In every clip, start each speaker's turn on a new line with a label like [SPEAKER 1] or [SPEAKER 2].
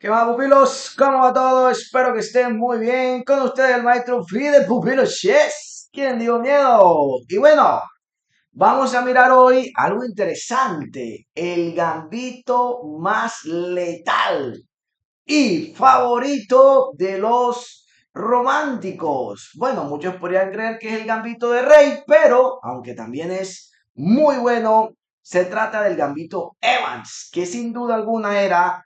[SPEAKER 1] ¿Qué más, pupilos? ¿Cómo va todo? Espero que estén muy bien. Con ustedes el maestro Free de Pupilos Chess. ¿Quién dio miedo? Y bueno, vamos a mirar hoy algo interesante. El gambito más letal y favorito de los románticos. Bueno, muchos podrían creer que es el gambito de rey, pero aunque también es muy bueno, se trata del gambito Evans, que sin duda alguna era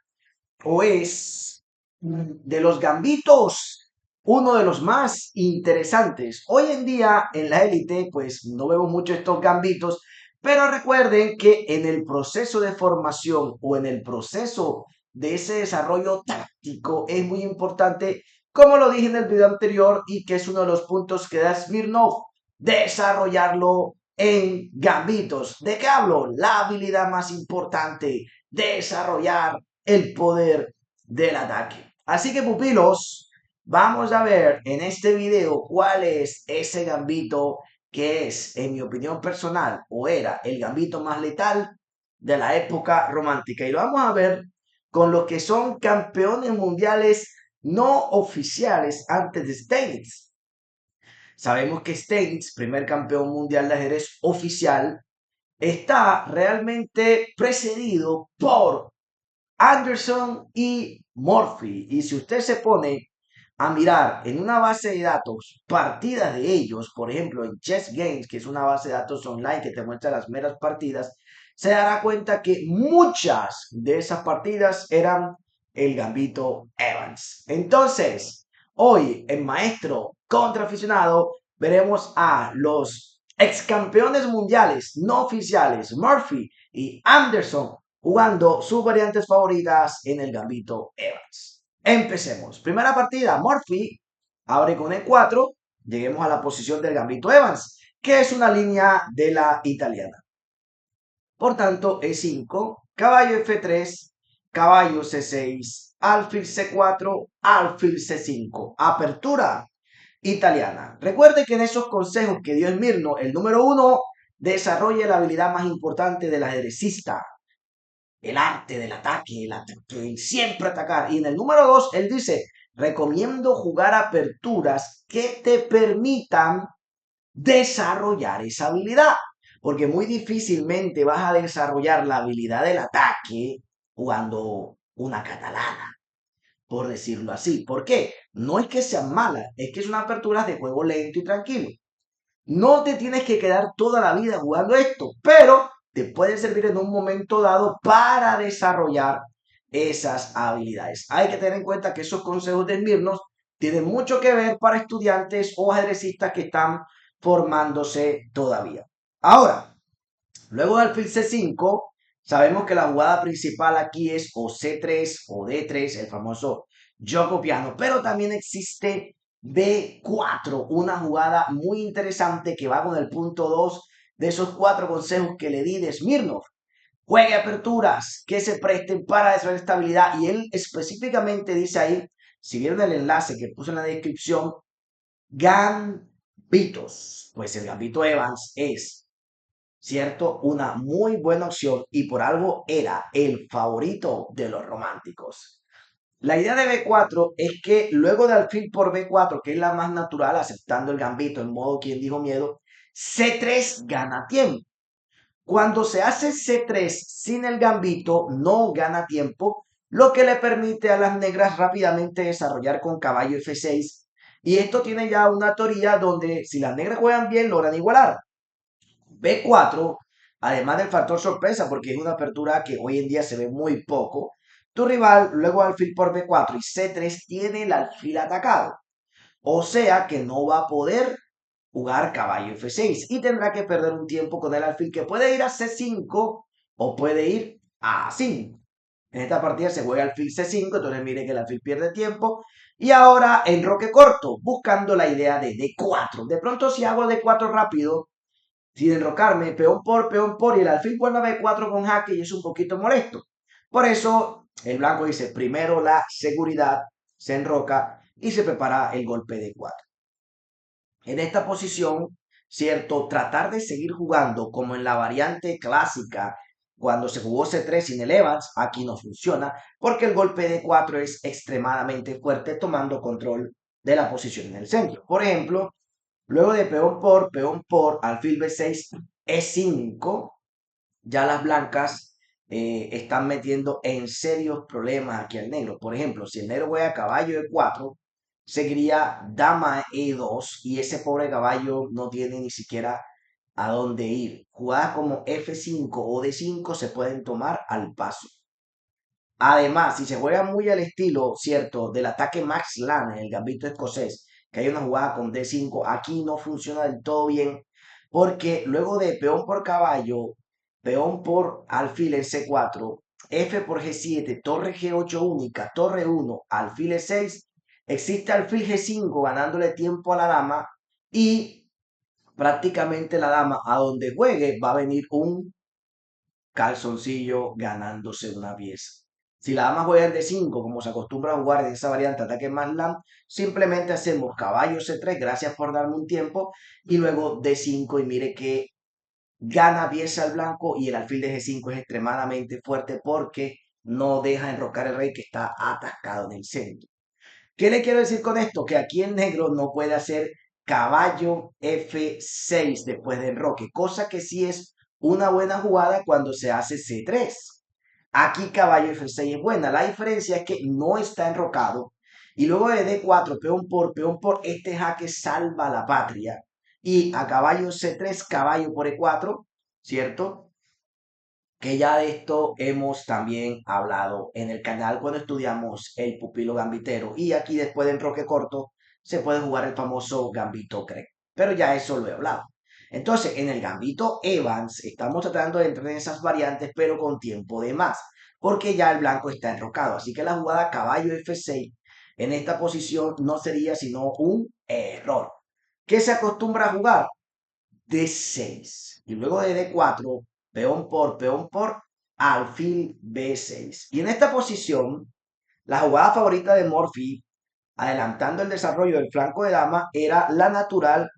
[SPEAKER 1] o es de los gambitos uno de los más interesantes. Hoy en día en la élite pues no vemos mucho estos gambitos, pero recuerden que en el proceso de formación o en el proceso de ese desarrollo táctico es muy importante, como lo dije en el video anterior y que es uno de los puntos que da Smirnov, desarrollarlo en gambitos. ¿De qué hablo? La habilidad más importante, desarrollar el poder del ataque. Así que, pupilos, vamos a ver en este video cuál es ese gambito que es, en mi opinión personal, o era el gambito más letal de la época romántica. Y lo vamos a ver con los que son campeones mundiales no oficiales antes de Steinitz. Sabemos que Steinitz, primer campeón mundial de ajedrez oficial, está realmente precedido por Anderson y Murphy. Y si usted se pone a mirar en una base de datos partidas de ellos, por ejemplo en Chess Games, que es una base de datos online que te muestra las meras partidas, se dará cuenta que muchas de esas partidas eran el gambito Evans. Entonces, hoy en Maestro contra Aficionado veremos a los ex campeones mundiales no oficiales Murphy y Anderson jugando sus variantes favoritas en el gambito Evans. Empecemos. Primera partida, Murphy abre con E4, lleguemos a la posición del gambito Evans, que es una línea de la italiana. Por tanto, E5, caballo F3, caballo C6, alfil C4, alfil C5. Apertura italiana. Recuerde que en esos consejos que dio Esmirno, el número 1, desarrolle la habilidad más importante del ajedrecista, el arte del ataque, siempre atacar. Y en el número 2, él dice, recomiendo jugar aperturas que te permitan desarrollar esa habilidad. Porque muy difícilmente vas a desarrollar la habilidad del ataque jugando una catalana, por decirlo así. ¿Por qué? No es que sean malas, es que es una apertura de juego lento y tranquilo. No te tienes que quedar toda la vida jugando esto, pero te puede servir en un momento dado para desarrollar esas habilidades. Hay que tener en cuenta que esos consejos de Smirnoff tienen mucho que ver para estudiantes o ajedrecistas que están formándose todavía. Ahora, luego del alfil C5, sabemos que la jugada principal aquí es o C3 o D3, el famoso gioco piano, pero también existe B4, una jugada muy interesante que va con el punto 2 de esos 4 consejos que le di de Smirnov. Juegue aperturas que se presten para desarrollar estabilidad y él específicamente dice ahí, si vieron el enlace que puse en la descripción, gambitos. Pues el gambito Evans es, ¿cierto? Una muy buena opción y por algo era el favorito de los románticos. La idea de B4 es que luego de alfil por B4, que es la más natural, aceptando el gambito en modo quien dijo miedo, C3 gana tiempo. Cuando se hace C3 sin el gambito, no gana tiempo, lo que le permite a las negras rápidamente desarrollar con caballo F6. Y esto tiene ya una teoría donde si las negras juegan bien, logran igualar. B4, además del factor sorpresa, porque es una apertura que hoy en día se ve muy poco, tu rival luego alfil por B4 y C3 tiene el alfil atacado. O sea que no va a poder jugar caballo F6 y tendrá que perder un tiempo con el alfil que puede ir a C5 o puede ir a A5. En esta partida se juega alfil C5, entonces mire que el alfil pierde tiempo. Y ahora enroque corto, buscando la idea de D4. De pronto si hago D4 rápido, sin enrocarme, peón por, y el alfil vuelve a B4 con jaque y es un poquito molesto. Por eso el blanco dice, primero la seguridad, se enroca y se prepara el golpe de 4. En esta posición, ¿cierto? Tratar de seguir jugando como en la variante clásica cuando se jugó C3 sin el Evans, aquí no funciona porque el golpe de 4 es extremadamente fuerte tomando control de la posición en el centro. Por ejemplo, luego de peón por, alfil B6, E5, ya las blancas están metiendo en serios problemas aquí al negro. Por ejemplo, si el negro juega caballo E4, seguiría dama E2 y ese pobre caballo no tiene ni siquiera a dónde ir. Jugadas como F5 o D5 se pueden tomar al paso. Además, si se juega muy al estilo, cierto, del ataque Max Lan en el gambito escocés, que hay una jugada con D5, aquí no funciona del todo bien, porque luego de peón por caballo, peón por alfil en C4, F por G7, torre G8 única, torre 1, alfil E6, existe alfil G5 ganándole tiempo a la dama y prácticamente la dama a donde juegue va a venir un calzoncillo ganándose una pieza. Si la dama juega en D5, como se acostumbra a jugar en esa variante ataque más LAN, simplemente hacemos caballo C3, gracias por darme un tiempo, y luego D5 y mire que gana pieza al blanco y el alfil de G5 es extremadamente fuerte porque no deja enrocar el rey que está atascado en el centro. ¿Qué le quiero decir con esto? Que aquí el negro no puede hacer caballo F6 después de enroque, cosa que sí es una buena jugada cuando se hace C3. Aquí caballo F6 es buena. La diferencia es que no está enrocado. Y luego de D4, peón por, este jaque salva la patria. Y a caballo C3, caballo por E4, ¿cierto? Que ya de esto hemos también hablado en el canal cuando estudiamos el pupilo gambitero. Y aquí después de enroque corto se puede jugar el famoso gambito Craig. Pero ya eso lo he hablado. Entonces, en el gambito Evans estamos tratando de entrar en esas variantes, pero con tiempo de más, porque ya el blanco está enrocado. Así que la jugada caballo F6 en esta posición no sería sino un error. ¿Qué se acostumbra a jugar? D6. Y luego de D4, peón por, alfil B6. Y en esta posición, la jugada favorita de Morphy, adelantando el desarrollo del flanco de dama, era la natural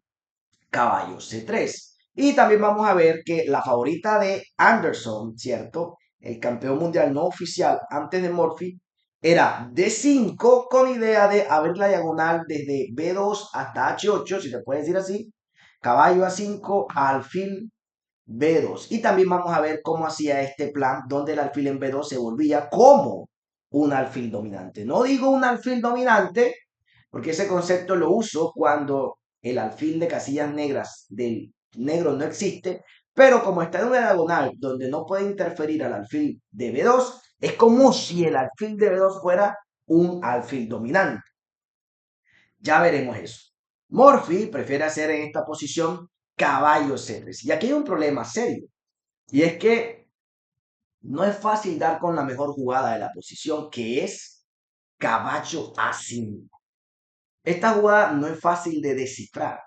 [SPEAKER 1] caballo C3. Y también vamos a ver que la favorita de Anderson, ¿cierto? El campeón mundial no oficial antes de Morphy, era D5 con idea de abrir la diagonal desde B2 hasta H8, si se puede decir así, caballo A5, alfil B2. Y también vamos a ver cómo hacía este plan donde el alfil en B2 se volvía como un alfil dominante. No digo un alfil dominante porque ese concepto lo uso cuando el alfil de casillas negras del negro no existe, pero como está en una diagonal donde no puede interferir al alfil de B2, es como si el alfil de B2 fuera un alfil dominante. Ya veremos eso. Morphy prefiere hacer en esta posición caballo C3. Y aquí hay un problema serio. Y es que no es fácil dar con la mejor jugada de la posición, que es caballo A5. Esta jugada no es fácil de descifrar.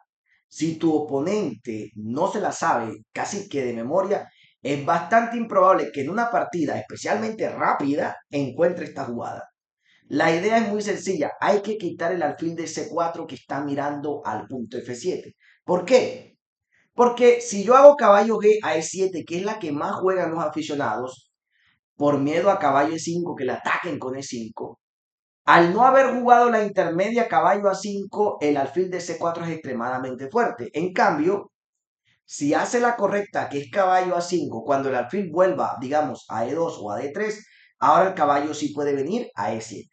[SPEAKER 1] Si tu oponente no se la sabe casi que de memoria, es bastante improbable que en una partida, especialmente rápida, encuentre esta jugada. La idea es muy sencilla. Hay que quitar el alfil de C4 que está mirando al punto F7. ¿Por qué? Porque si yo hago caballo G a E7, que es la que más juegan los aficionados, por miedo a caballo E5 que le ataquen con E5, al no haber jugado la intermedia caballo A5, el alfil de C4 es extremadamente fuerte. En cambio, si hace la correcta, que es caballo A5, cuando el alfil vuelva, digamos, a E2 o a D3, ahora el caballo sí puede venir a E7.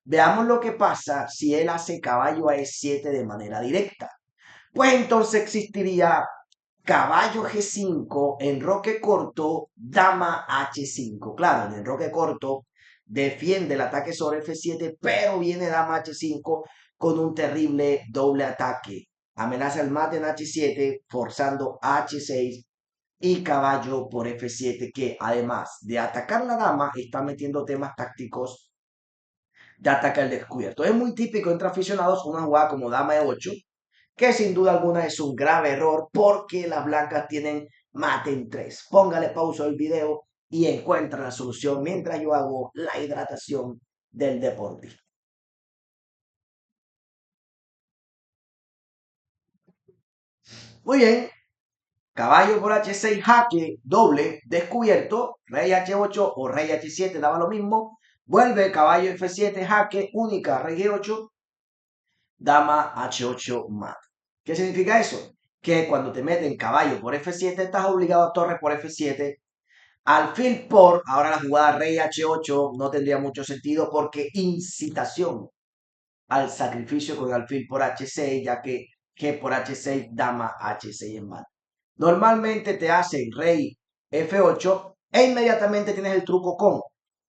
[SPEAKER 1] Veamos lo que pasa si él hace caballo a E7 de manera directa. Pues entonces existiría caballo G5, enroque corto, dama H5. Claro, el enroque corto defiende el ataque sobre F7, pero viene dama H5 con un terrible doble ataque. Amenaza el mate en H7, forzando H6 y caballo por F7, que además de atacar la dama, está metiendo temas tácticos de ataque al descubierto. Es muy típico entre aficionados una jugada como dama E8, que sin duda alguna es un grave error porque las blancas tienen mate en 3. Póngale pausa al video y encuentra la solución mientras yo hago la hidratación del deporte. Muy bien, Caballo por H6, jaque, doble, descubierto, rey H8 o rey H7, daba lo mismo. Vuelve caballo F7, jaque, única, rey G8, dama H8 mate. ¿Qué significa eso? Que cuando te meten caballo por F7, estás obligado a torre por F7. Alfil por, ahora la jugada rey H8 no tendría mucho sentido porque incitación al sacrificio con alfil por H6, ya que G por H6, dama H6 en mate. Normalmente te hacen rey F8 e inmediatamente tienes el truco con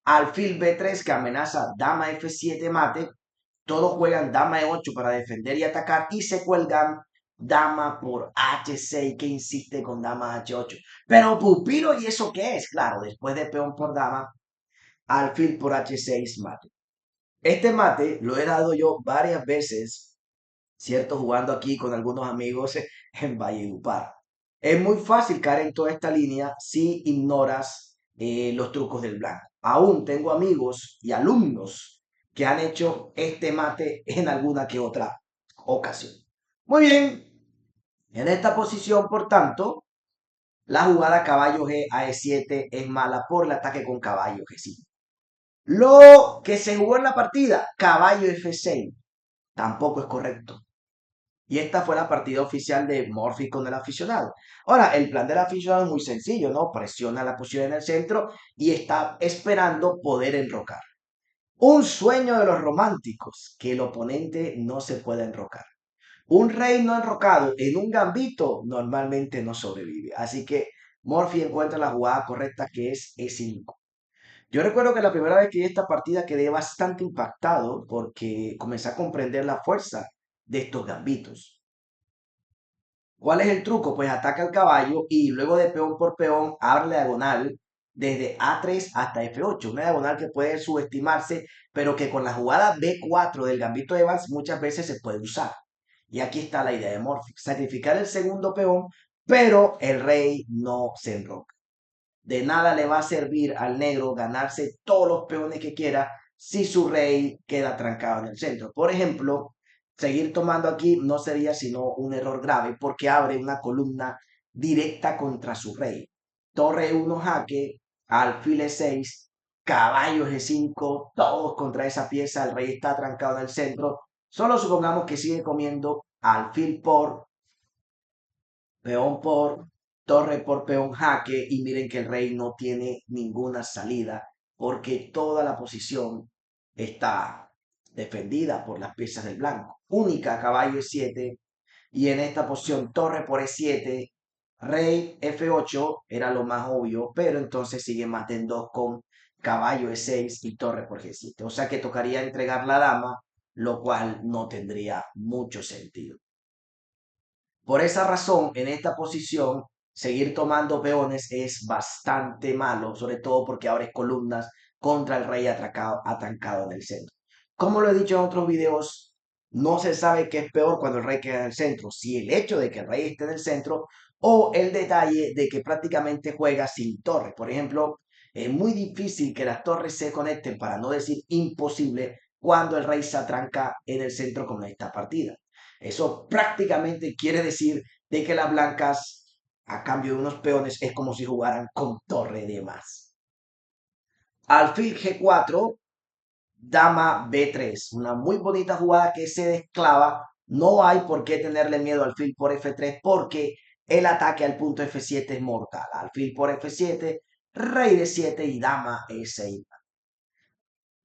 [SPEAKER 1] alfil B3 que amenaza dama F7 mate. Todos juegan dama E8 para defender y atacar y se cuelgan dama por H6 que insiste con dama H8. Pero pupilo, ¿y eso qué es? Claro, después de peón por dama, alfil por H6 mate. Este mate lo he dado yo varias veces, ¿cierto? Jugando aquí con algunos amigos en Valledupar. Es muy fácil caer en toda esta línea si ignoras los trucos del blanco. Aún tengo amigos y alumnos que han hecho este mate en alguna que otra ocasión. Muy bien, en esta posición, por tanto, la jugada caballo G a E7 es mala por el ataque con caballo G5. Lo que se jugó en la partida, caballo F6, tampoco es correcto. Y esta fue la partida oficial de Morphy con el aficionado. Ahora, el plan del aficionado es muy sencillo, ¿no? Presiona la posición en el centro y está esperando poder enrocar. Un sueño de los románticos, que el oponente no se pueda enrocar. Un rey no enrocado en un gambito normalmente no sobrevive. Así que Morphy encuentra la jugada correcta que es E5. Yo recuerdo que la primera vez que vi esta partida quedé bastante impactado porque comencé a comprender la fuerza de estos gambitos. ¿Cuál es el truco? Pues ataca al caballo y luego de peón por peón abre la diagonal desde A3 hasta F8. Una diagonal que puede subestimarse, pero que con la jugada B4 del gambito de Evans muchas veces se puede usar. Y aquí está la idea de Morphy. Sacrificar el segundo peón, pero el rey no se enroca. De nada le va a servir al negro ganarse todos los peones que quiera si su rey queda trancado en el centro. Por ejemplo, seguir tomando aquí no sería sino un error grave porque abre una columna directa contra su rey. Torre 1 jaque, alfil E6, caballo G5, todos contra esa pieza, el rey está trancado en el centro. Solo supongamos que sigue comiendo alfil por peón por, torre por peón jaque y miren que el rey no tiene ninguna salida porque toda la posición está defendida por las piezas del blanco. Única caballo E7 y en esta posición torre por E7, rey F8 era lo más obvio, pero entonces sigue mate en 2 con caballo E6 y torre por G7. O sea que tocaría entregar la dama, lo cual no tendría mucho sentido. Por esa razón, en esta posición, seguir tomando peones es bastante malo, sobre todo porque abres columnas contra el rey atrancado en el centro. Como lo he dicho en otros videos, no se sabe qué es peor cuando el rey queda en el centro, si el hecho de que el rey esté en el centro o el detalle de que prácticamente juega sin torre. Por ejemplo, es muy difícil que las torres se conecten, para no decir imposible, cuando el rey se atranca en el centro con esta partida. Eso prácticamente quiere decir de que las blancas, a cambio de unos peones, es como si jugaran con torre de más. Alfil G4, dama B3. Una muy bonita jugada que se desclava. No hay por qué tenerle miedo al alfil por F3 porque el ataque al punto F7 es mortal. Alfil por F7, rey de 7 y dama E6.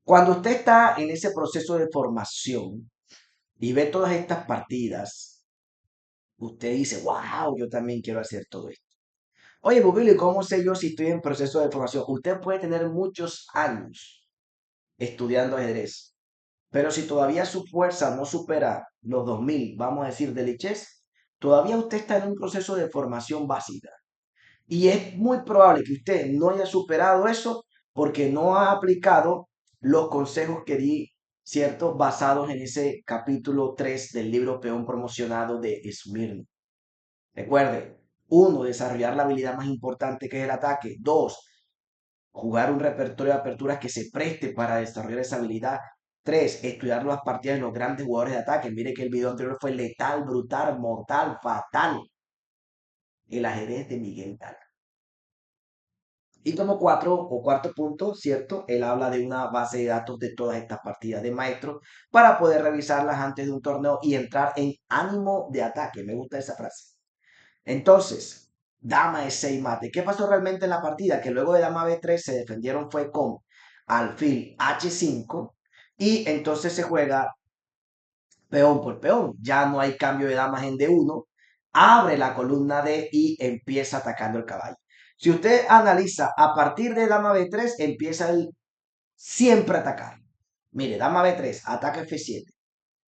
[SPEAKER 1] Cuando usted está en ese proceso de formación y ve todas estas partidas, usted dice, wow, yo también quiero hacer todo esto. Oye, Bubili, ¿cómo sé yo si estoy en proceso de formación? Usted puede tener muchos años estudiando ajedrez, pero si todavía su fuerza no supera los 2000, vamos a decir, de lichess, todavía usted está en un proceso de formación básica. Y es muy probable que usted no haya superado eso porque no ha aplicado los consejos que di, ¿cierto? Basados en ese capítulo 3 del libro Peón Promocionado de Esmirna. Recuerde, uno, desarrollar la habilidad más importante que es el ataque. Dos, jugar un repertorio de aperturas que se preste para desarrollar esa habilidad. Tres, estudiar las partidas de los grandes jugadores de ataque. Mire que el video anterior fue letal, brutal, mortal, fatal. El ajedrez de Miguel Gala. Y como cuatro o cuarto punto, ¿cierto? Él habla de una base de datos de todas estas partidas de maestro para poder revisarlas antes de un torneo y entrar en ánimo de ataque. Me gusta esa frase. Entonces, dama de 6 mate. ¿Qué pasó realmente en la partida? Que luego de dama B3 se defendieron fue con alfil H5 y entonces se juega peón por peón. Ya no hay cambio de damas en D1. Abre la columna D y empieza atacando el caballo. Si usted analiza a partir de dama B3, empieza el siempre atacar. Mire, dama B3, ataca F7.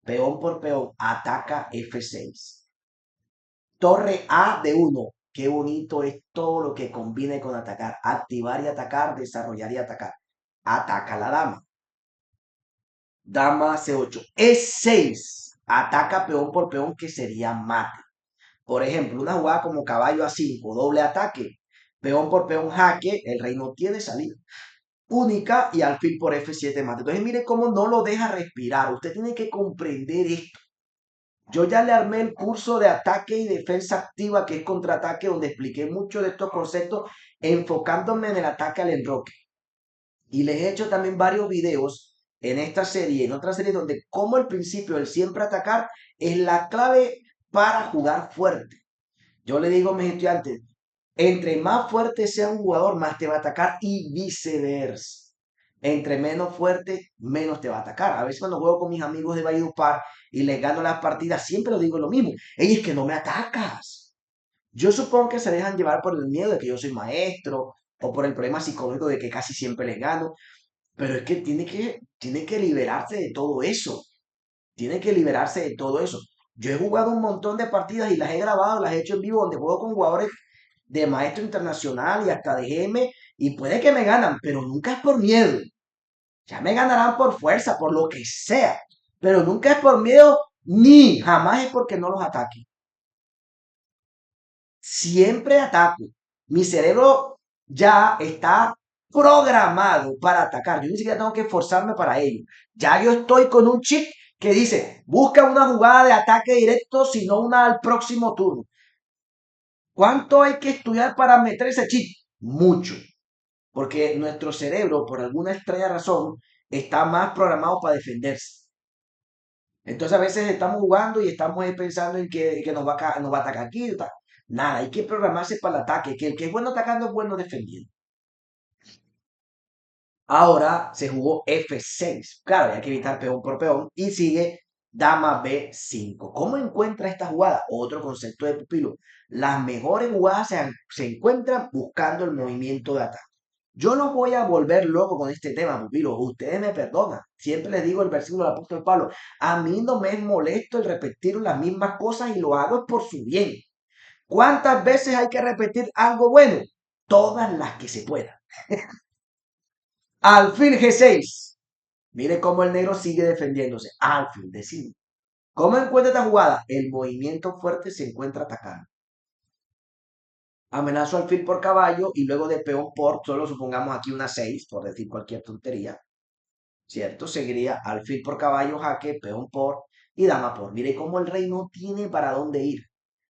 [SPEAKER 1] Peón por peón, ataca F6. Torre A de 1. Qué bonito es todo lo que combine con atacar. Activar y atacar, desarrollar y atacar. Ataca la dama. Dama C8. E6. Ataca peón por peón, que sería mate. Por ejemplo, una jugada como caballo A5, doble ataque. Peón por peón, jaque. El rey no tiene salida única y alfil por F7 mate. Entonces, mire cómo no lo deja respirar. Usted tiene que comprender esto. Yo ya le armé el curso de ataque y defensa activa, que es contraataque, donde expliqué mucho de estos conceptos, enfocándome en el ataque al enroque. Y les he hecho también varios videos en esta serie, en otra serie, donde como el principio del siempre atacar es la clave para jugar fuerte. Yo le digo a mis estudiantes, entre más fuerte sea un jugador, más te va a atacar y viceversa. Entre menos fuerte, menos te va a atacar. A veces cuando juego con mis amigos de Valledupar y les gano las partidas, siempre les digo lo mismo. Ey, es que no me atacas. Yo supongo que se dejan llevar por el miedo de que yo soy maestro o por el problema psicológico de que casi siempre les gano. Pero es que tiene que liberarse de todo eso. Tiene que liberarse de todo eso. Yo he jugado un montón de partidas y las he grabado, las he hecho en vivo, donde juego con jugadores de maestro internacional y hasta de GM, y puede que me ganan, pero nunca es por miedo. Ya me ganarán por fuerza, por lo que sea, pero nunca es por miedo ni jamás es porque no los ataque. Siempre ataco. Mi cerebro ya está programado para atacar. Yo ni siquiera tengo que esforzarme para ello. Ya yo estoy con un chip que dice, busca una jugada de ataque directo, sino una al próximo turno. ¿Cuánto hay que estudiar para meter ese chip? Mucho. Porque nuestro cerebro, por alguna extraña razón, está más programado para defenderse. Entonces a veces estamos jugando y estamos pensando en que nos va a atacar aquí y tal. Nada, hay que programarse para el ataque, que el que es bueno atacando es bueno defendiendo. Ahora se jugó F6. Claro, hay que evitar peón por peón y sigue dama B5. ¿Cómo encuentra esta jugada? Otro concepto de pupilo. Las mejores jugadas se encuentran buscando el movimiento de ataque. Yo no voy a volver loco con este tema, pupilo. Ustedes me perdonan. Siempre les digo el versículo del apóstol Pablo. A mí no me es molesto el repetir las mismas cosas y lo hago es por su bien. ¿Cuántas veces hay que repetir algo bueno? Todas las que se puedan. Alfil G6. Mire cómo el negro sigue defendiéndose. Alfil de 5. ¿Cómo encuentra esta jugada? El movimiento fuerte se encuentra atacando. Amenazo alfil por caballo y luego de peón por, solo supongamos aquí una 6, por decir cualquier tontería. ¿Cierto? Seguiría alfil por caballo, jaque, peón por y dama por. Mire cómo el rey no tiene para dónde ir.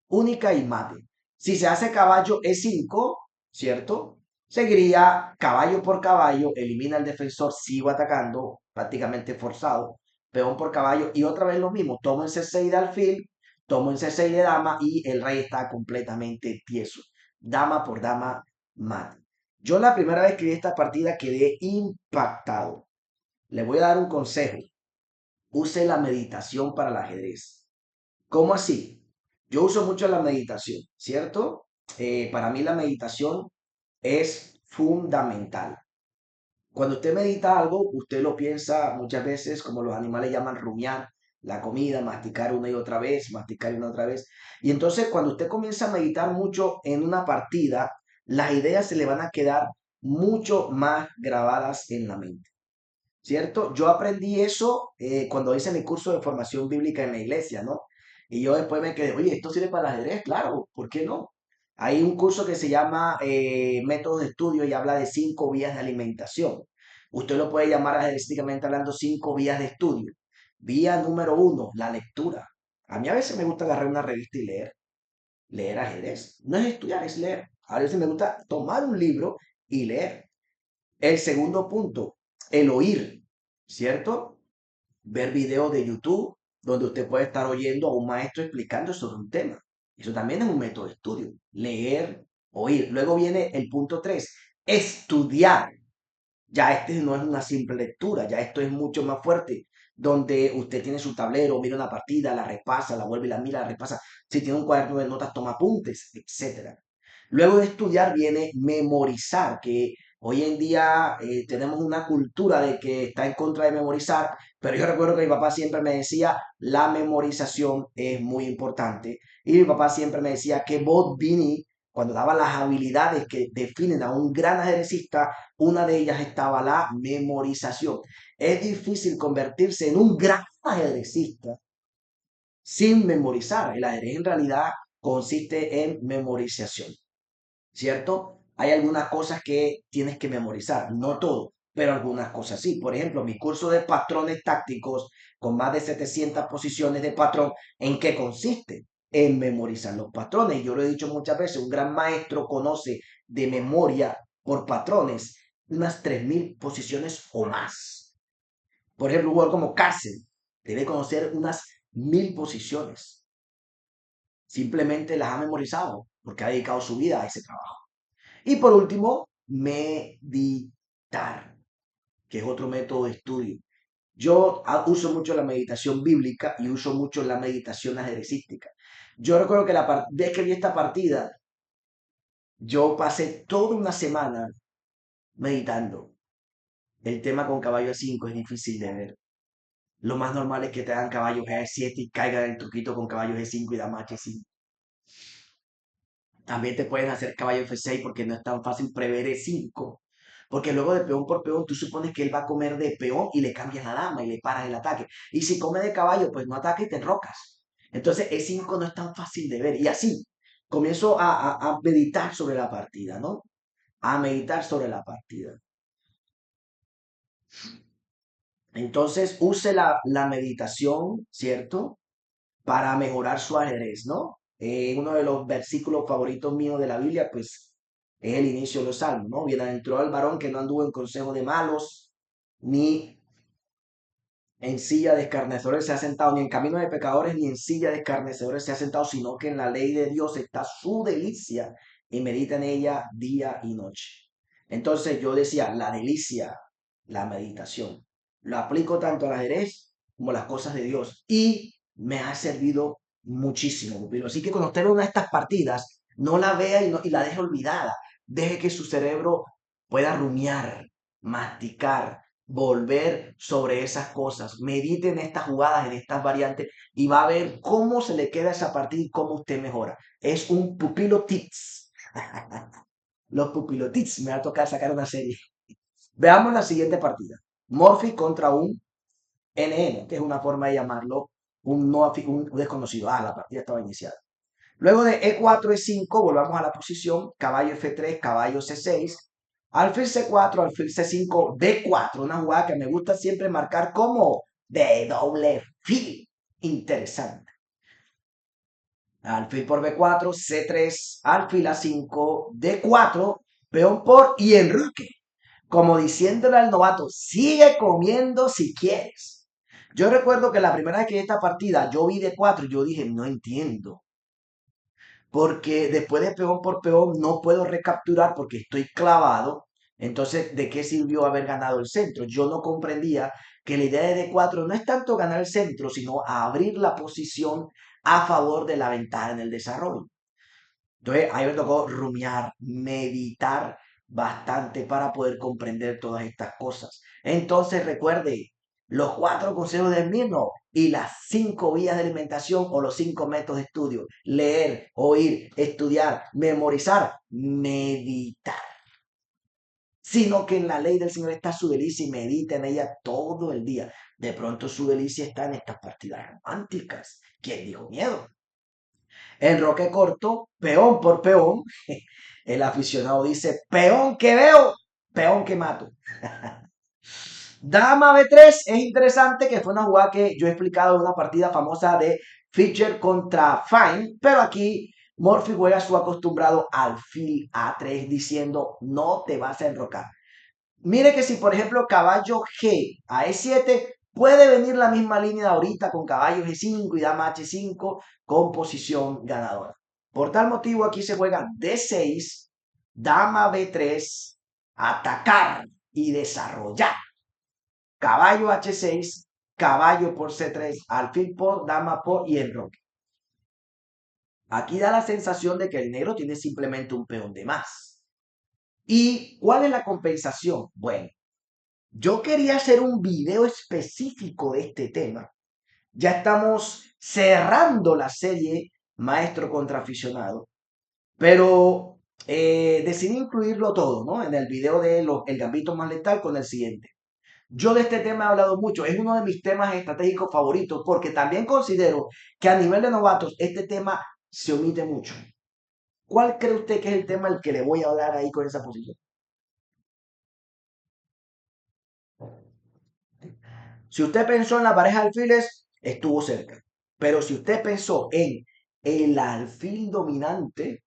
[SPEAKER 1] Única y mate. Si se hace caballo E5, ¿cierto? Seguiría caballo por caballo, elimina al defensor, sigo atacando, prácticamente forzado, peón por caballo y otra vez lo mismo, tomo en C6 de alfil, tomo en C6 de dama y el rey está completamente tieso. Dama por dama, mate. Yo la primera vez que vi esta partida quedé impactado. Le voy a dar un consejo. Use la meditación para el ajedrez. ¿Cómo así? Yo uso mucho la meditación, ¿cierto? Para mí la meditación es fundamental. Cuando usted medita algo, usted lo piensa muchas veces, como los animales llaman rumiar, la comida, masticar una y otra vez, masticar una y otra vez. Y entonces cuando usted comienza a meditar mucho en una partida, las ideas se le van a quedar mucho más grabadas en la mente. ¿Cierto? Yo aprendí eso cuando hice mi curso de formación bíblica en la iglesia, ¿no? Y yo después me quedé, oye, ¿esto sirve para el ajedrez? Claro, ¿por qué no? Hay un curso que se llama Métodos de Estudio y habla de 5 vías de alimentación. Usted lo puede llamar ajedrecísticamente hablando 5 vías de estudio. Vía número 1, la lectura. A mí a veces me gusta agarrar una revista y leer. leer ajedrez. No es estudiar, es leer. A veces me gusta tomar un libro y leer. El segundo punto, el oír, ¿cierto? Ver videos de YouTube donde usted puede estar oyendo a un maestro explicando sobre un tema. Eso también es un método de estudio. Leer, oír. Luego viene el punto 3, estudiar. Ya este no es una simple lectura, ya esto es mucho más fuerte, donde usted tiene su tablero, mira una partida, la repasa, la vuelve y la mira, la repasa. Si tiene un cuaderno de notas, toma apuntes, etcétera. Luego de estudiar viene memorizar, que hoy en día tenemos una cultura de que está en contra de memorizar, pero yo recuerdo que mi papá siempre me decía, la memorización es muy importante. Y mi papá siempre me decía que vos vini, cuando daba las habilidades que definen a un gran ajedrecista, una de ellas estaba la memorización. Es difícil convertirse en un gran ajedrecista sin memorizar. El ajedrez en realidad consiste en memorización. ¿Cierto? Hay algunas cosas que tienes que memorizar, no todo, pero algunas cosas sí. Por ejemplo, mi curso de patrones tácticos con más de 700 posiciones de patrón, ¿en qué consiste? En memorizar los patrones. Yo lo he dicho muchas veces, un gran maestro conoce de memoria por patrones unas 3000 posiciones o más. Por ejemplo, un jugador como Cárcel debe conocer unas 1000 posiciones. Simplemente las ha memorizado porque ha dedicado su vida a ese trabajo. Y por último, meditar, que es otro método de estudio. Yo uso mucho la meditación bíblica y uso mucho la meditación ajedrecística. Yo recuerdo que la vez que vi esta partida, yo pasé toda una semana meditando. El tema con caballo E5 es difícil de ver. Lo más normal es que te hagan caballo G7 y caigan el truquito con caballo G5 y dama H5. También te pueden hacer caballo F6 porque no es tan fácil prever E5. Porque luego de peón por peón, tú supones que él va a comer de peón y le cambias la dama y le paras el ataque. Y si come de caballo, pues no ataca y te enrocas. Entonces E5 no es tan fácil de ver. Y así comienzo a meditar sobre la partida, ¿no? A meditar sobre la partida. Entonces use la meditación, ¿cierto? Para mejorar su ajedrez, ¿no? Uno de los versículos favoritos míos de la Biblia, pues, es el inicio de los salmos, ¿no? Bienaventurado el varón que no anduvo en consejo de malos, ni en silla de escarnecedores se ha sentado, ni en camino de pecadores, ni en silla de escarnecedores se ha sentado, sino que en la ley de Dios está su delicia y medita en ella día y noche. Entonces yo decía, la delicia, la meditación, lo aplico tanto al ajedrez como a las cosas de Dios y me ha servido muchísimo, pupilo. Así que cuando usted ve una de estas partidas, no la vea y la deje olvidada. Deje que su cerebro pueda rumiar, masticar, volver sobre esas cosas. Medite en estas jugadas, en estas variantes y va a ver cómo se le queda esa partida y cómo usted mejora. Es un pupilo tips. Los pupilo tips. Me va a tocar sacar una serie. Veamos la siguiente partida. Morphy contra un NN, que es una forma de llamarlo un, no, un desconocido. Ah, la partida estaba iniciada. Luego de E4, E5, volvamos a la posición, caballo F3, caballo C6, alfil C4, alfil C5, D4, una jugada que me gusta siempre marcar como de doble fil. Interesante. Alfil por B4, C3, alfil A5, D4, peón por y enroque. Como diciéndole al novato, sigue comiendo si quieres. Yo recuerdo que la primera vez que vi esta partida, yo vi D4 y yo dije, no entiendo porque después de peón por peón no puedo recapturar porque estoy clavado. Entonces, ¿de qué sirvió haber ganado el centro? Yo no comprendía que la idea de D4 no es tanto ganar el centro, sino abrir la posición a favor de la ventaja en el desarrollo. Entonces, ahí me tocó rumiar, meditar bastante para poder comprender todas estas cosas. Entonces, recuerde los 4 consejos del mismo y las 5 vías de alimentación o los 5 métodos de estudio. Leer, oír, estudiar, memorizar, meditar. Sino que en la ley del Señor está su delicia y medita en ella todo el día. De pronto su delicia está en estas partidas románticas. ¿Quién dijo miedo? Enroque corto, peón por peón. El aficionado dice, peón que veo, peón que mato. Dama B3 es interesante, que fue una jugada que yo he explicado en una partida famosa de Fischer contra Fine, pero aquí Morphy juega su acostumbrado alfil A3 diciendo no te vas a enrocar. Mire que si por ejemplo caballo G a E7 puede venir la misma línea de ahorita con caballo G5 y dama H5 con posición ganadora. Por tal motivo aquí se juega D6, dama B3, atacar y desarrollar. Caballo H6, caballo por C3, alfil por, dama por y enroque. Aquí da la sensación de que el negro tiene simplemente un peón de más. ¿Y cuál es la compensación? Bueno, yo quería hacer un video específico de este tema. Ya estamos cerrando la serie Maestro contra Aficionado, pero decidí incluirlo todo, ¿no? En el video de el gambito más letal con el siguiente. Yo de este tema he hablado mucho, es uno de mis temas estratégicos favoritos porque también considero que a nivel de novatos este tema se omite mucho. ¿Cuál cree usted que es el tema al que le voy a hablar ahí con esa posición? Si usted pensó en la pareja de alfiles, estuvo cerca. Pero si usted pensó en el alfil dominante,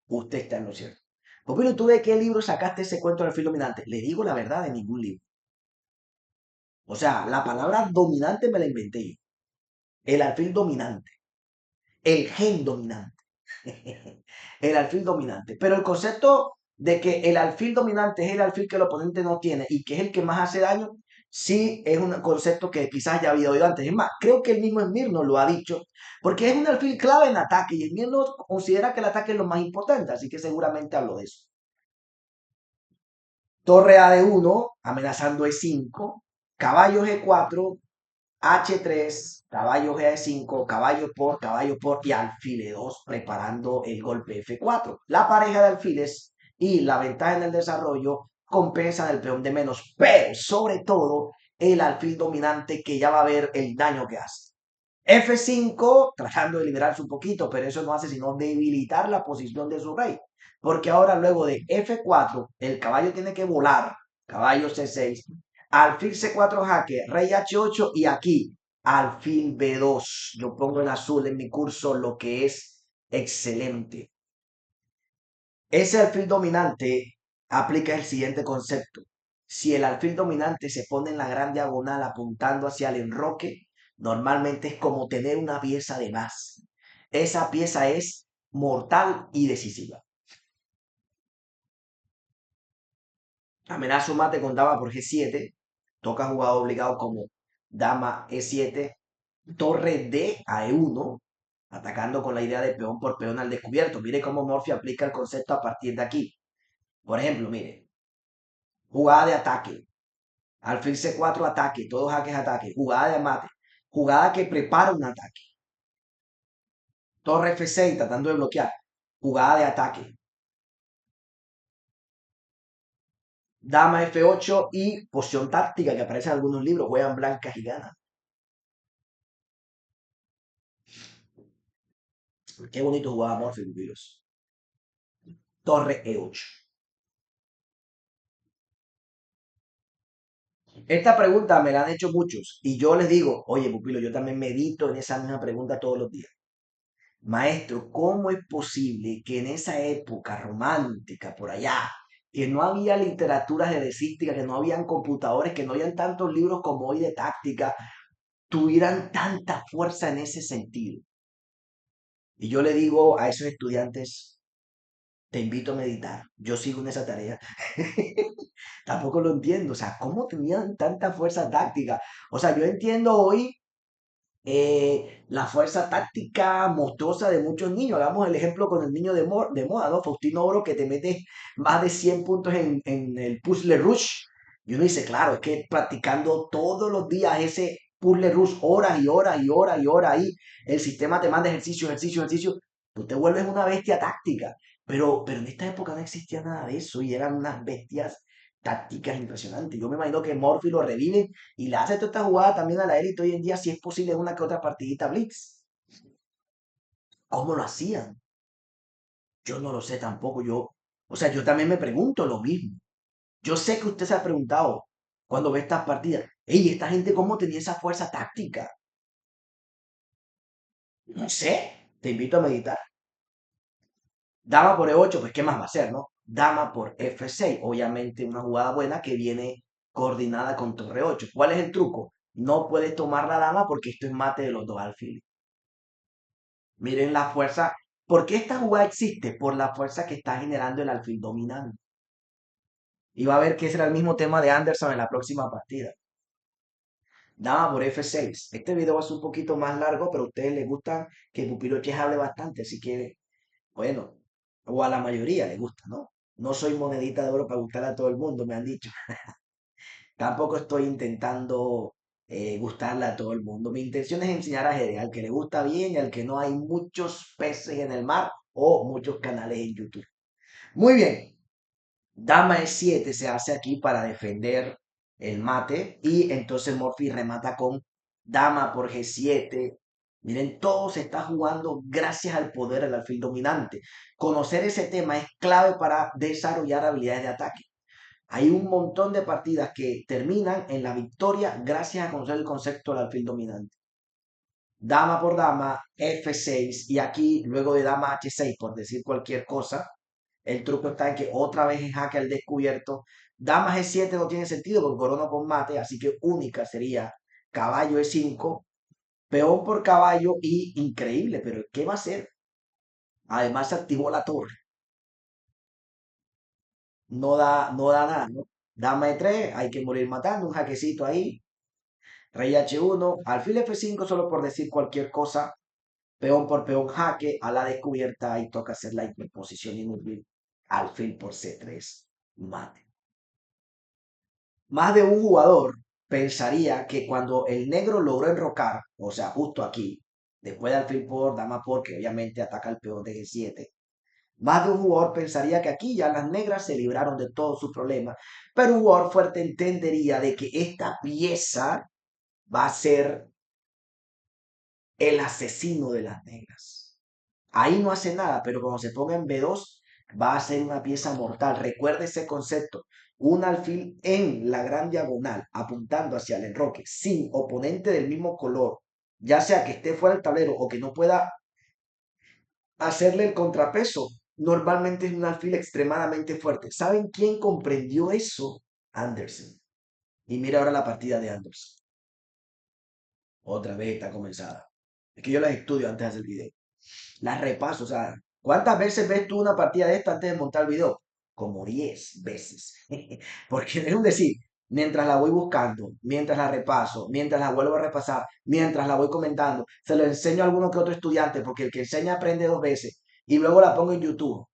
[SPEAKER 1] usted está en lo cierto. Popilo, ¿tú de qué libro sacaste ese cuento del alfil dominante? Le digo la verdad, de ningún libro. O sea, la palabra dominante me la inventé yo. El alfil dominante. El gen dominante. El alfil dominante. Pero el concepto de que el alfil dominante es el alfil que el oponente no tiene y que es el que más hace daño, sí es un concepto que quizás ya había oído antes. Es más, creo que el mismo Esmirno lo ha dicho, porque es un alfil clave en ataque y Esmirno considera que el ataque es lo más importante, así que seguramente habló de eso. Torre A de 1, amenazando E5, caballo G4, H3, caballo G5, caballo por y alfil E2 preparando el golpe F4. La pareja de alfiles y la ventaja en el desarrollo compensan el peón de menos, pero sobre todo el alfil dominante que ya va a ver el daño que hace. F5 tratando de liberarse un poquito, pero eso no hace sino debilitar la posición de su rey. Porque ahora luego de F4, el caballo tiene que volar, caballo C6, alfil C4 jaque, rey H8 y aquí alfil B2. Yo pongo en azul en mi curso lo que es excelente. Ese alfil dominante aplica el siguiente concepto. Si el alfil dominante se pone en la gran diagonal apuntando hacia el enroque, normalmente es como tener una pieza de más. Esa pieza es mortal y decisiva. Amenazo mate con dama por G7. Toca jugador obligado como dama E7. Torre D a E1. Atacando con la idea de peón por peón al descubierto. Mire cómo Morphy aplica el concepto a partir de aquí. Por ejemplo, mire. Jugada de ataque. Alfil C4 ataque. Todos jaques ataque. Jugada de mate. Jugada que prepara un ataque. Torre F6 tratando de bloquear. Jugada de ataque. Dama F8 y posición táctica que aparece en algunos libros. Juegan blancas y ganan. Qué bonito jugaba Morphy, virus. Torre E8. Esta pregunta me la han hecho muchos y yo les digo, oye, pupilo, yo también medito en esa misma pregunta todos los días. Maestro, ¿cómo es posible que en esa época romántica, por allá, que no había literatura ajedrecística, que no habían computadores, que no habían tantos libros como hoy de táctica, tuvieran tanta fuerza en ese sentido? Y yo le digo a esos estudiantes, te invito a meditar, yo sigo en esa tarea. Tampoco lo entiendo, o sea, ¿cómo tenían tanta fuerza táctica? O sea, yo entiendo hoy la fuerza táctica monstruosa de muchos niños. Hagamos el ejemplo con el niño de moda, ¿no? Faustino Oro, que te mete más de 100 puntos en el puzzle rush. Y uno dice, claro, es que practicando todos los días ese puzzle rush, horas y horas y horas y horas ahí, el sistema te manda ejercicio, ejercicio, ejercicio, tú te vuelves una bestia táctica. Pero en esta época no existía nada de eso y eran unas bestias tácticas impresionantes. Yo me imagino que Morphy lo revive y le hace toda esta jugada también a la élite hoy en día, si es posible, una que otra partidita Blitz. ¿Cómo lo hacían? Yo no lo sé tampoco. O sea, yo también me pregunto lo mismo. Yo sé que usted se ha preguntado cuando ve estas partidas, hey, esta gente cómo tenía esa fuerza táctica. No sé, te invito a meditar. Dama por E8, pues ¿qué más va a hacer, no? Dama por F6, obviamente una jugada buena que viene coordinada con torre 8. ¿Cuál es el truco? No puedes tomar la dama porque esto es mate de los dos alfiles. Miren la fuerza. ¿Por qué esta jugada existe? Por la fuerza que está generando el alfil dominante. Y va a ver que será el mismo tema de Anderson en la próxima partida. Dama por F6. Este video va a ser un poquito más largo, pero a ustedes les gusta que Pupilo Chess hable bastante, así que, bueno, o a la mayoría les gusta, ¿no? No soy monedita de oro para gustar a todo el mundo, me han dicho. Tampoco estoy intentando gustarle a todo el mundo. Mi intención es enseñar ajedrez al que le gusta bien y al que no. Hay muchos peces en el mar o muchos canales en YouTube. Muy bien. Dama E7 se hace aquí para defender el mate y entonces Morphy remata con dama por G7. Miren, todo se está jugando gracias al poder del alfil dominante. Conocer ese tema es clave para desarrollar habilidades de ataque. Hay un montón de partidas que terminan en la victoria gracias a conocer el concepto del alfil dominante. Dama por dama, F6 y aquí luego de dama H6 por decir cualquier cosa, el truco está en que otra vez en jaque al descubierto. Dama G7 no tiene sentido porque corono con mate, así que única sería caballo E5, peón por caballo y increíble, pero ¿qué va a hacer? Además se activó la torre. No da nada, ¿no? Dama E3, hay que morir matando, un jaquecito ahí. Rey H1, alfil F5 solo por decir cualquier cosa. Peón por peón jaque a la descubierta y toca hacer la interposición inútil. Alfil por C3, mate. Más de un jugador pensaría que cuando el negro logró enrocar, o sea, justo aquí, después de alfil por, dama por, que obviamente ataca el peón de G7, más de un jugador pensaría que aquí ya las negras se libraron de todos sus problemas, pero un jugador fuerte entendería de que esta pieza va a ser el asesino de las negras. Ahí no hace nada, pero cuando se ponga en B2 va a ser una pieza mortal. Recuerde ese concepto. Un alfil en la gran diagonal apuntando hacia el enroque sin oponente del mismo color, ya sea que esté fuera del tablero o que no pueda hacerle el contrapeso, normalmente es un alfil extremadamente fuerte. ¿Saben quién comprendió eso? Anderson. Y mira ahora la partida de Anderson. Otra vez está comenzada. Es que yo las estudio antes de hacer el video. Las repaso, o sea, ¿cuántas veces ves tú una partida de esta antes de montar el video? Como 10 veces. Porque es un decir, mientras la voy buscando, mientras la repaso, mientras la vuelvo a repasar, mientras la voy comentando, se lo enseño a alguno que otro estudiante, porque el que enseña aprende 2 veces, y luego la pongo en YouTube.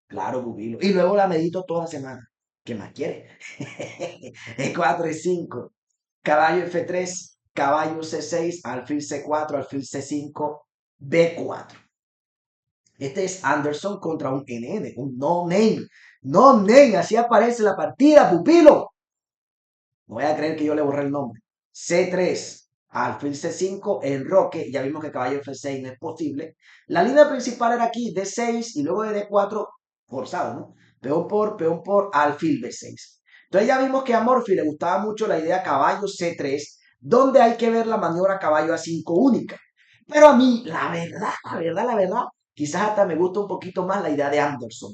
[SPEAKER 1] Claro, Bubilo. Y luego la medito toda la semana. ¿Qué más quiere? E4, E5, caballo F3, caballo C6, alfil C4, alfil C5, B4. Este es Anderson contra un NN, un no name. No name, así aparece la partida, pupilo. No voy a creer que yo le borré el nombre. C3, alfil C5, enroque. Ya vimos que caballo F6 no es posible. La línea principal era aquí, D6 y luego de D4, forzado, ¿no? Peón por, alfil B6. Entonces ya vimos que a Morphy le gustaba mucho la idea caballo C3, donde hay que ver la maniobra caballo A5 única. Pero a mí, la verdad, quizás hasta me gusta un poquito más la idea de Anderson.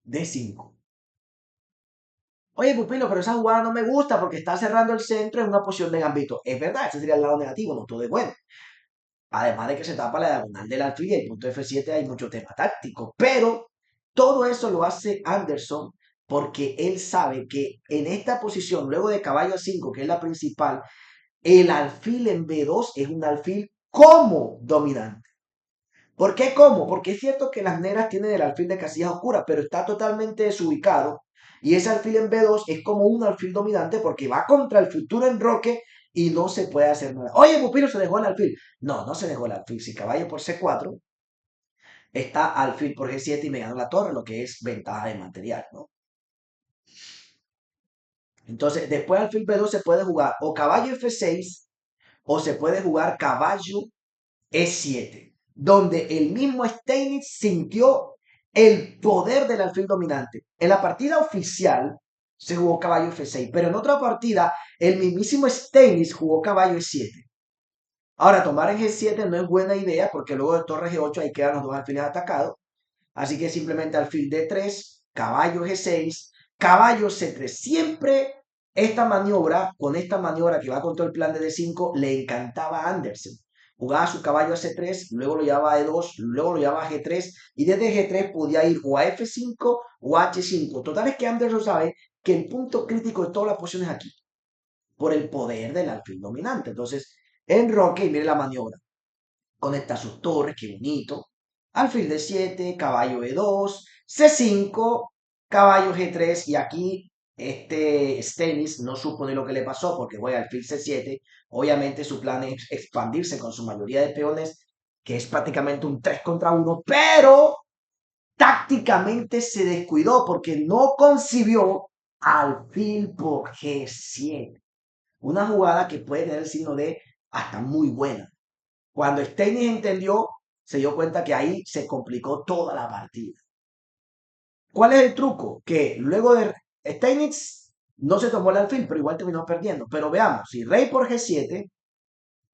[SPEAKER 1] D5. Oye, Pupilo, pero esa jugada no me gusta porque está cerrando el centro en una posición de gambito. Es verdad, ese sería el lado negativo, no todo es bueno. Además de que se tapa la diagonal del alfil y el punto F7 hay mucho tema táctico. Pero todo eso lo hace Anderson porque él sabe que en esta posición, luego de caballo A5, que es la principal, el alfil en B2 es un alfil como dominante. ¿Por qué cómo? Porque es cierto que las negras tienen el alfil de casillas oscuras, pero está totalmente desubicado. Y ese alfil en B2 es como un alfil dominante porque va contra el futuro enroque y no se puede hacer nada. Oye, Pupilo, se dejó el alfil. No, no se dejó el alfil. Si caballo por C4, está alfil por G7 y me ganó la torre, lo que es ventaja de material, ¿no? Entonces, después alfil B2 se puede jugar o caballo F6 o se puede jugar caballo E7, donde el mismo Steinitz sintió el poder del alfil dominante. En la partida oficial se jugó caballo F6, pero en otra partida el mismísimo Steinitz jugó caballo E7. Ahora, tomar en G7 no es buena idea porque luego de torre G8 ahí quedan los dos alfiles atacados. Así que simplemente alfil D3, caballo G6, caballo C3. Siempre con esta maniobra que va con todo el plan de D5, le encantaba a Anderson. Jugaba su caballo a C3, luego lo llevaba a E2, luego lo llevaba a G3 y desde G3 podía ir o a F5 o a H5. Total es que Anderson sabe que el punto crítico de todas las posiciones es aquí, por el poder del alfil dominante. Entonces, enroque y mire la maniobra. Conecta sus torres, qué bonito. Alfil D7, caballo E2, C5, caballo G3 y aquí Stennis no supo de lo que le pasó porque juega alfil C7. Obviamente su plan es expandirse con su mayoría de peones, que es prácticamente un 3 contra 1, pero tácticamente se descuidó porque no concibió alfil por G7. Una jugada que puede tener el signo de hasta muy buena. Cuando Steinitz entendió, se dio cuenta que ahí se complicó toda la partida. ¿Cuál es el truco? Que luego de Steinitz no se tomó el alfil, pero igual terminó perdiendo. Pero veamos, si rey por G7,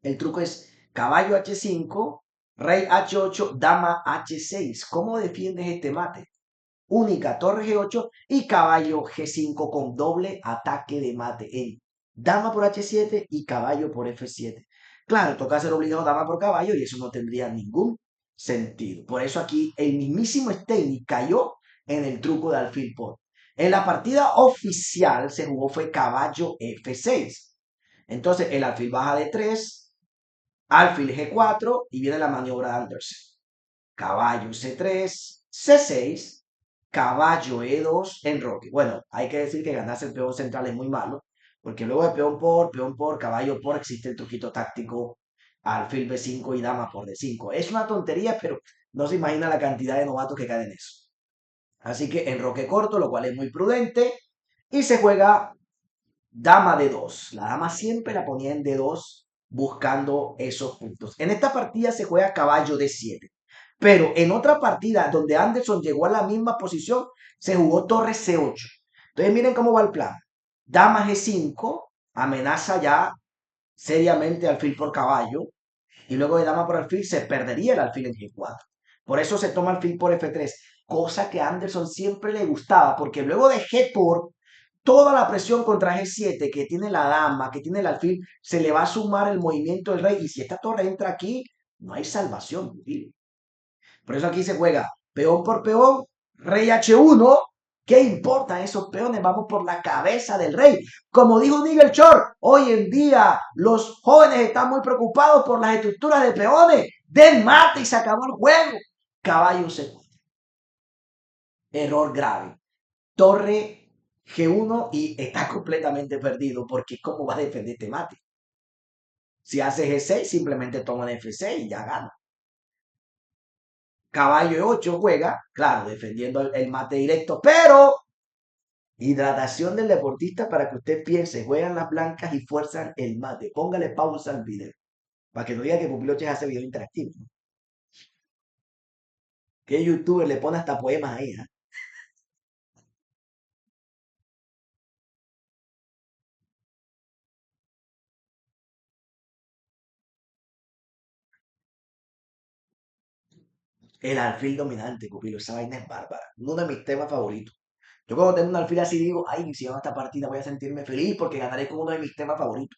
[SPEAKER 1] el truco es caballo H5, rey H8, dama H6. ¿Cómo defiendes este mate? Única torre G8 y caballo G5 con doble ataque de mate en dama por H7 y caballo por F7. Claro, toca ser obligado dama por caballo y eso no tendría ningún sentido. Por eso aquí el mismísimo Steini cayó en el truco de alfil por. En la partida oficial se jugó fue caballo F6. Entonces el alfil baja de 3, alfil G4 y viene la maniobra de Anderson. Caballo C3, C6, caballo E2, enroque. Bueno, hay que decir que ganarse el peón central es muy malo, porque luego de peón por, caballo por, existe el truquito táctico alfil B5 y dama por D5. Es una tontería, pero no se imagina la cantidad de novatos que caen en eso. Así que enroque corto, lo cual es muy prudente, y se juega dama D2. La dama siempre la ponía en D2 buscando esos puntos. En esta partida se juega caballo D7. Pero en otra partida donde Anderson llegó a la misma posición, se jugó torre C8. Entonces miren cómo va el plan. Dama G5, amenaza ya seriamente alfil por caballo. Y luego de dama por alfil se perdería el alfil en G4. Por eso se toma alfil por F3. Cosa que a Anderson siempre le gustaba, porque luego de G por toda la presión contra G7 que tiene la dama, que tiene el alfil, se le va a sumar el movimiento del rey. Y si esta torre entra aquí, no hay salvación. Por eso aquí se juega peón por peón, rey H1. ¿Qué importan esos peones? Vamos por la cabeza del rey. Como dijo Nigel Shore, hoy en día los jóvenes están muy preocupados por las estructuras de peones. Den mate y se acabó el juego. Caballo C4. Error grave. Torre G1 y está completamente perdido porque ¿cómo va a defender este mate? Si hace G6, simplemente toma en F6 y ya gana. Caballo 8 juega, claro, defendiendo el mate directo, pero hidratación del deportista para que usted piense, juegan las blancas y fuerzan el mate. Póngale pausa al video, para que no diga que Pupiloches hace video interactivo. Que youtuber le pone hasta poemas ahí, ¿eh? El alfil dominante, Pupilo, esa vaina es bárbara. Uno de mis temas favoritos. Yo cuando tengo un alfil así digo, ay, si gano esta partida voy a sentirme feliz porque ganaré con uno de mis temas favoritos.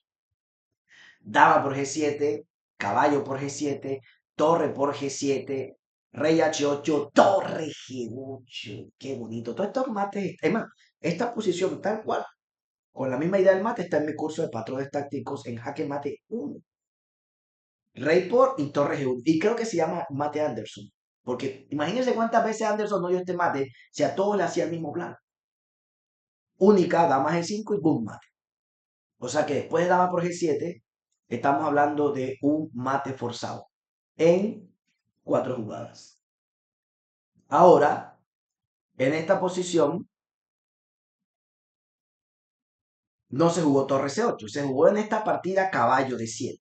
[SPEAKER 1] Dama por G7, caballo por G7, torre por G7, rey H8, torre G8. Qué bonito. Todos estos mates, es más, esta posición tal cual, con la misma idea del mate, está en mi curso de patrones tácticos en Jaque Mate 1. Rey por y torre G1. Y creo que se llama Mate Anderson. Porque imagínense cuántas veces Anderson no dio este mate si a todos le hacía el mismo plan. Única, dama G5 y boom, mate. O sea que después de dama por G7, estamos hablando de un mate forzado en 4 jugadas. Ahora, en esta posición, no se jugó torre C8, se jugó en esta partida caballo de 7.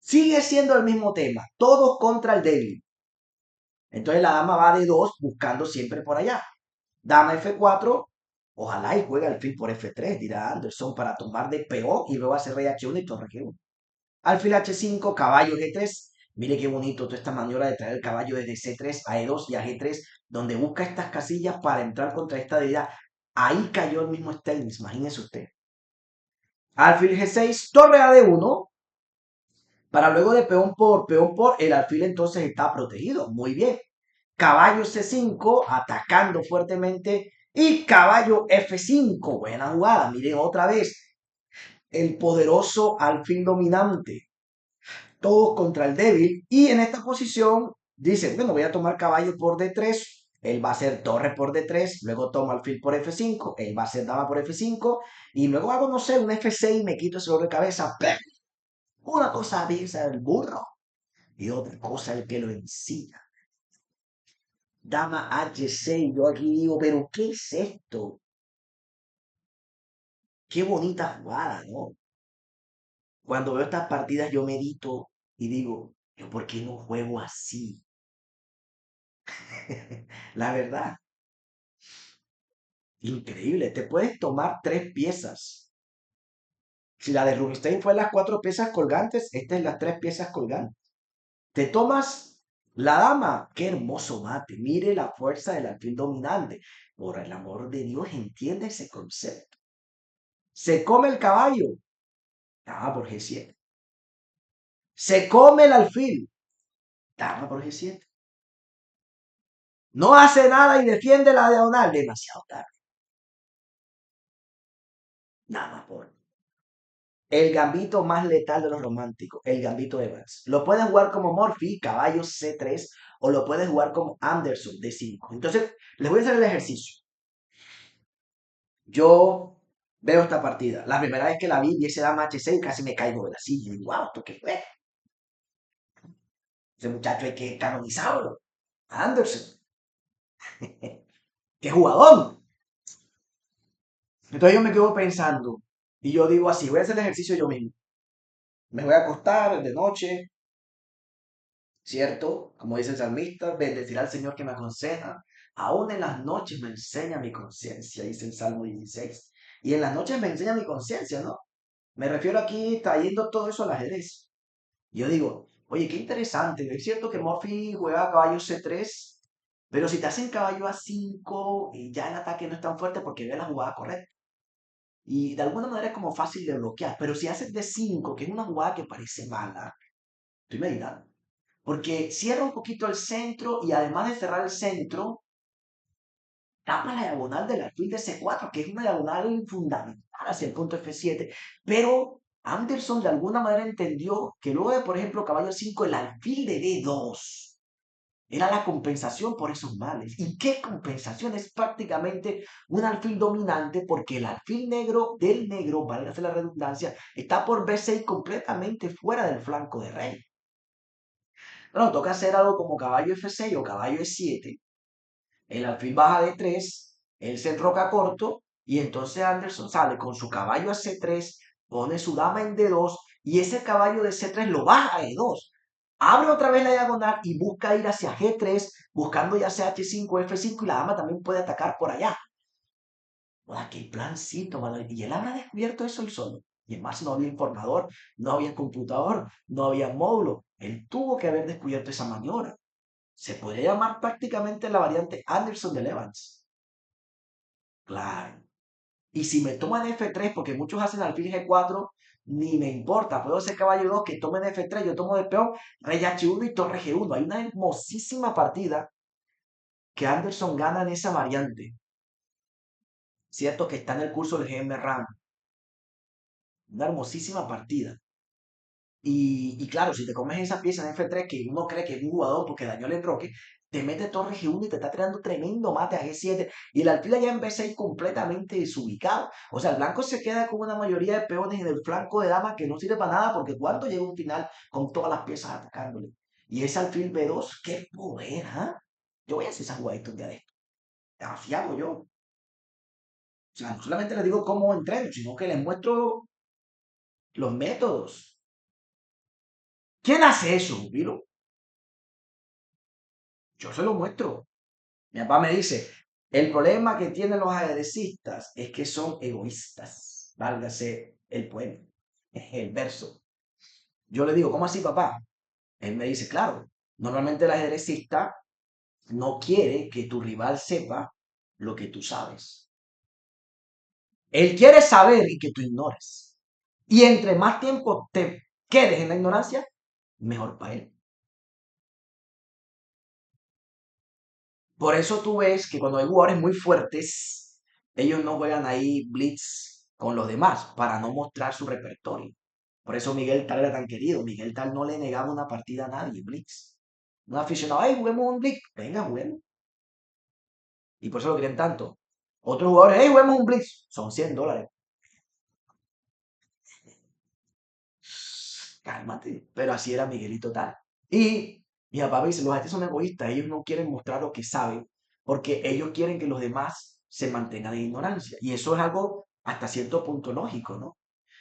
[SPEAKER 1] Sigue siendo el mismo tema, todos contra el débil. Entonces la dama va de 2 buscando siempre por allá. Dama F4, ojalá y juegue alfil por F3, dirá Anderson, para tomar de peón y luego hacer rey H1 y torre G1. Alfil H5, caballo G3. Mire qué bonito toda esta maniobra de traer el caballo desde C3 a E2 y a G3, donde busca estas casillas para entrar contra esta deidad. Ahí cayó el mismo Steins, imagínese usted. Alfil G6, torre a D1, para luego de peón por, el alfil entonces está protegido. Muy bien. Caballo C5, atacando fuertemente. Y caballo F5, buena jugada. Miren otra vez, el poderoso alfil dominante. Todos contra el débil. Y en esta posición dice, bueno, voy a tomar caballo por D3. Él va a hacer torre por D3, luego toma alfil por F5, él va a hacer dama por F5, y luego hago, no sé, un F6 y me quito ese dolor de cabeza. Una cosa piensa el burro y otra cosa el que lo ensilla. Dama H6, yo aquí digo, pero ¿qué es esto? Qué bonita jugada, ¿no? Cuando veo estas partidas yo medito y digo, ¿yo por qué no juego así? La verdad, increíble, te puedes tomar tres piezas. Si la de Rubinstein fue las cuatro piezas colgantes, esta es las tres piezas colgantes. Te tomas la dama, qué hermoso mate, mire la fuerza del alfil dominante. Por el amor de Dios, entiende ese concepto. Se come el caballo, dama por G7. Se come el alfil, dama por G7. No hace nada y defiende la diagonal, demasiado tarde. Dama por el gambito más letal de los románticos, el gambito de Evans. Lo puedes jugar como Morphy, caballo C3, o lo puedes jugar como Anderson, D5. Entonces, les voy a hacer el ejercicio. Yo veo esta partida. La primera vez que la vi ese dama H6, casi me caigo de la silla. Y digo, wow, ¿esto qué fue? Ese muchacho hay que canonizarlo. Anderson. ¡Qué jugador! Entonces yo me quedo pensando. Y yo digo así, voy a hacer el ejercicio yo mismo. Me voy a acostar de noche, ¿cierto? Como dice el salmista, bendecir al Señor que me aconseja. Aún en las noches me enseña mi conciencia, dice el Salmo 16. Y en las noches me enseña mi conciencia, ¿no? Me refiero aquí trayendo todo eso al ajedrez. Yo digo, oye, qué interesante. Es cierto que Murphy juega caballo C3, pero si te hacen caballo A5, ya el ataque no es tan fuerte porque ve la jugada correcta. Y de alguna manera es como fácil de bloquear. Pero si haces D5, que es una jugada que parece mala, estoy meditando. Porque cierra un poquito el centro y además de cerrar el centro, tapa la diagonal del alfil de C4, que es una diagonal fundamental hacia el punto F7. Pero Anderson de alguna manera entendió que luego de, por ejemplo, caballo 5, el alfil de D2 era la compensación por esos males. ¿Y qué compensación? Es prácticamente un alfil dominante porque el alfil negro del negro, válgase la redundancia, está por B6 completamente fuera del flanco de rey. Bueno, toca hacer algo como caballo F6 o caballo E7. El alfil baja de 3, él se enroca corto y entonces Anderson sale con su caballo a C3, pone su dama en D2 y ese caballo de C3 lo baja a E2. Abre otra vez la diagonal y busca ir hacia G3, buscando ya sea H5, F5 y la dama también puede atacar por allá. ¡Hola, qué plancito, mano! Y él habrá descubierto eso él solo. Y además no había informador, no había computador, no había módulo. Él tuvo que haber descubierto esa maniobra. Se podría llamar prácticamente la variante Anderson de Evans. Claro. Y si me toman F3, porque muchos hacen alfil G4, ni me importa. Puedo hacer caballo 2 que tomen F3, yo tomo de peón, rey H1 y torre G1. Hay una hermosísima partida que Anderson gana en esa variante. Cierto que está en el curso del GM RAM. Una hermosísima partida. Y claro, si te comes esa pieza en F3 que uno cree que es un jugador porque dañó el enroque, te mete torre G1 y te está tirando tremendo mate a G7 y el alfil ya en B6 completamente desubicado. O sea, el blanco se queda con una mayoría de peones en el flanco de dama que no sirve para nada porque cuando llega un final con todas las piezas atacándole. Y ese alfil B2, qué poder, ¿ah? Yo voy a hacer esa jugadita un día de esto. Así hago yo. O sea, no solamente les digo cómo entreno, sino que les muestro los métodos. ¿Quién hace eso, Vilo? Yo se lo muestro. Mi papá me dice, el problema que tienen los ajedrecistas es que son egoístas. Válgase el poema, el verso. Yo le digo, ¿cómo así, papá? Él me dice, claro, normalmente el ajedrecista no quiere que tu rival sepa lo que tú sabes. Él quiere saber y que tú ignores. Y entre más tiempo te quedes en la ignorancia, mejor para él. Por eso tú ves que cuando hay jugadores muy fuertes, ellos no juegan ahí blitz con los demás para no mostrar su repertorio. Por eso Miguel Tal era tan querido. Miguel Tal no le negaba una partida a nadie, blitz. Un aficionado, ay, juguemos un blitz. Venga, juguemos. Y por eso lo quieren tanto. Otros jugadores, hey, juguemos un blitz. Son $100. Cálmate. Pero así era Miguelito Tal. Y mi papá me dice, los artistas son egoístas, ellos no quieren mostrar lo que saben porque ellos quieren que los demás se mantengan en ignorancia. Y eso es algo hasta cierto punto lógico, ¿no?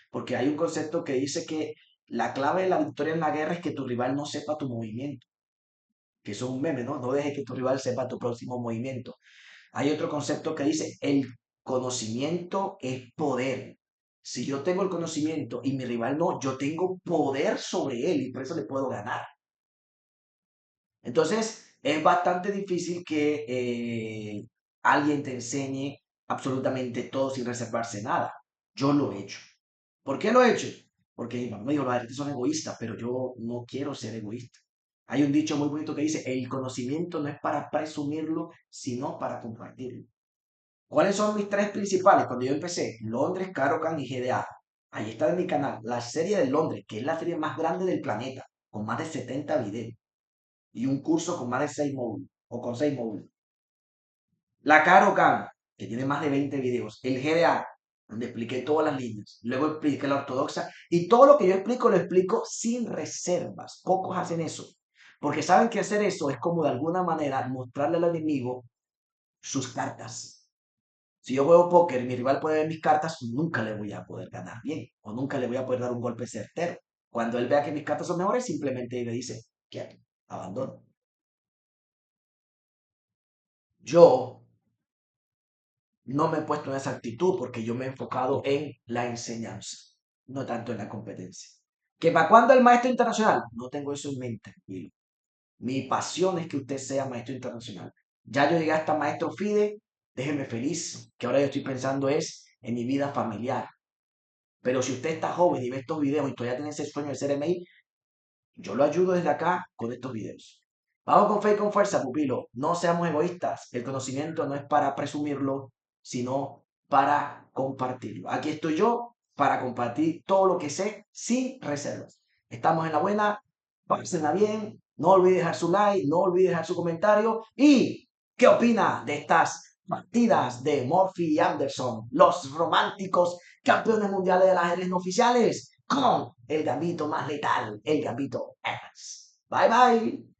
[SPEAKER 1] Porque hay un concepto que dice que la clave de la victoria en la guerra es que tu rival no sepa tu movimiento. Que eso es un meme, ¿no? No dejes que tu rival sepa tu próximo movimiento. Hay otro concepto que dice, el conocimiento es poder. Si yo tengo el conocimiento y mi rival no, yo tengo poder sobre él y por eso le puedo ganar. Entonces, es bastante difícil que alguien te enseñe absolutamente todo sin reservarse nada. Yo lo he hecho. ¿Por qué lo he hecho? Porque mi mamá me dijo, los artistas son egoístas, pero yo no quiero ser egoísta. Hay un dicho muy bonito que dice, el conocimiento no es para presumirlo, sino para compartirlo. ¿Cuáles son mis tres principales? Cuando yo empecé, Londres, Karokan y GDA. Ahí está en mi canal, la serie de Londres, que es la serie más grande del planeta, con más de 70 videos y un curso con más de 6 módulos o con 6 módulos. La Caro Khan, que tiene más de 20 videos. El GDA, donde expliqué todas las líneas. Luego expliqué la ortodoxa. Y todo lo que yo explico lo explico sin reservas. Pocos hacen eso. Porque saben que hacer eso es como de alguna manera mostrarle al enemigo sus cartas. Si yo juego póker y mi rival puede ver mis cartas, nunca le voy a poder ganar bien. O nunca le voy a poder dar un golpe certero. Cuando él vea que mis cartas son mejores, simplemente le dice, quieto, abandono. Yo no me he puesto en esa actitud porque yo me he enfocado en la enseñanza, no tanto en la competencia. ¿Que para cuándo el maestro internacional? No tengo eso en mente. Mi pasión es que usted sea maestro internacional. Ya yo llegué hasta maestro FIDE, déjeme feliz, que ahora yo estoy pensando es en mi vida familiar. Pero si usted está joven y ve estos videos y todavía tiene ese sueño de ser MI, yo lo ayudo desde acá con estos videos. Vamos con fe y con fuerza, pupilo. No seamos egoístas. El conocimiento no es para presumirlo, sino para compartirlo. Aquí estoy yo para compartir todo lo que sé sin reservas. Estamos en la buena, pásenla bien. No olvide dejar su like, no olvide dejar su comentario. ¿Y qué opina de estas partidas de Murphy y Anderson, los románticos campeones mundiales de las ajedrez no oficiales? Con el gambito más letal, el gambito Evans. Bye bye.